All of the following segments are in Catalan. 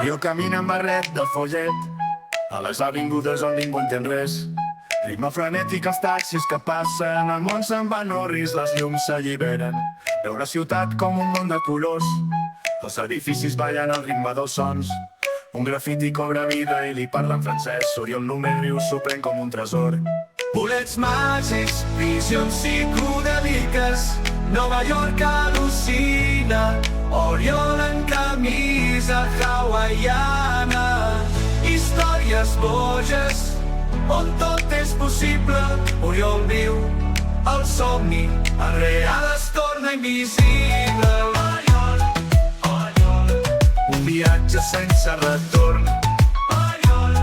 Jo camino amb barret de follet a les avingudes on ningú entén res. Ritme frenètic, els taxis que passen, el món se'n va en orris, les llums s'alliberen. Veu la ciutat com un món de colors, els edificis ballen al ritme dels sons. Un grafiti cobra vida i li parla en francès, Oriol només riu, s'ho pren com un tresor. Bolets màgics, visions psicodèliques, Nova York al·lucina, Oriol en camisa hawaiana. Històries boges, on tot és possible, Oriol viu el somni, el real es torna invisible. Oriol, Oriol, un viatge sense retorn. Oriol,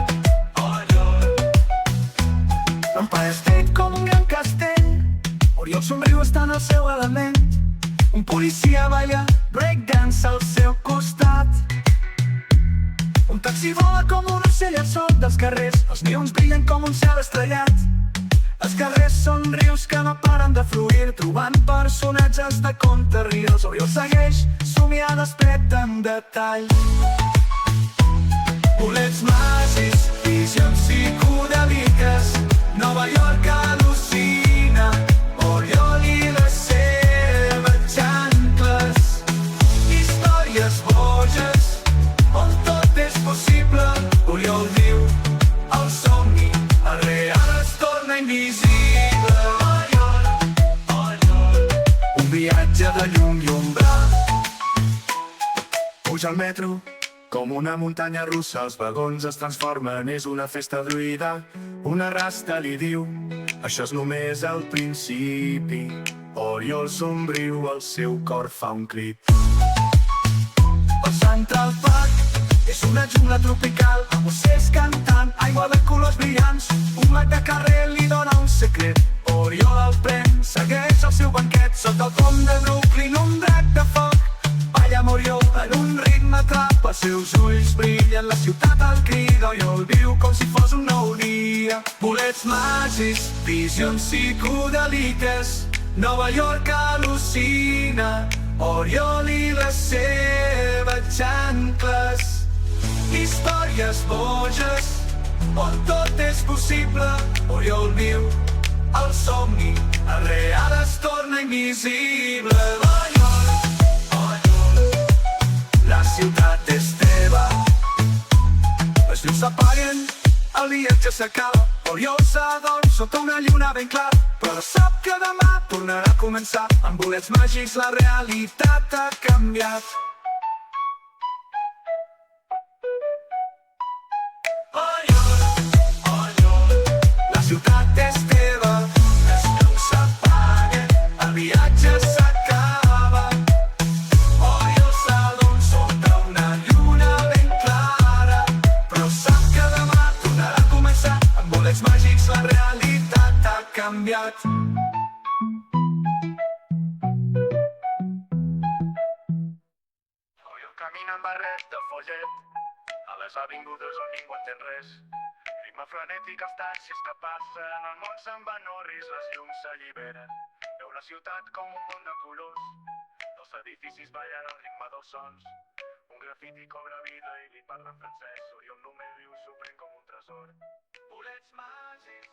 Oriol, Empire State com un gran castell, Oriol somriu estant al seu element. Un policia balla breakdance al seu costat. Un taxi vola com un ocell al sol dels carrers, els neons brillen com un cel estrellat. Els carrers són rius que no paren de fluir, trobant personatges de contes reals. Oriol segueix somiant despet en detall. Bolets màgics, visions psicodèliques, Nova York al·lucina, Oriol i les seves xancles. Històries boges, on tot és possible, Oriol viu el somni, el real es torna invisible. Oriol, Oriol, un viatge de llum i ombra. Puja al metro com una muntanya russa, els vagons es transformen, és una festa druida. Una rasta li diu, això és només el principi. Oriol somriu, el seu cor fa un crit. El Central Park és una jungla tropical, amb ocells cantant, aigua de colors brillants. Un mag de carrer li dona un secret, Oriol el pren, segueix el seu banquet. Sota el pont de Brooklyn, un drac de foc balla amb Oriol en un ritme trap. Els seus ulls brillen, la ciutat el crida, Oriol viu com si fos un nou dia. Bolets màgics, visions psicodèliques, Nova York al·lucina, Oriol i les seves xancles. Històries boges, on tot és possible, Oriol viu el somni, el real es torna invisible. Oriol, Oriol, la ciutat és teva. Els llums s'apaguen, el viatge s'acaba, Oriol s'adorm sota una lluna ben clara, però sap que demà tornarà a començar. Amb bolets màgics la realitat ha canviat. Oriol, Oriol, la ciutat és teva. Els llums s'apaguen, el viatge s'acaba, Oriol s'adorm sota una lluna ben clara, però sap que demà tornarà a començar. Amb bolets màgics la realitat ha canviat. Oriol camina amb barret de follet a les avingudes on ningú entén res. Ritme frenètic, els taxis que passen, el món se'n va en orris, les llums s'alliberen. Veu la ciutat com un món de colors, els edificis ballen al ritme dels sons. Un grafiti cobra vida i li parla en francès, Oriol només riu, s'ho pren com un tresor. Bolets màgics,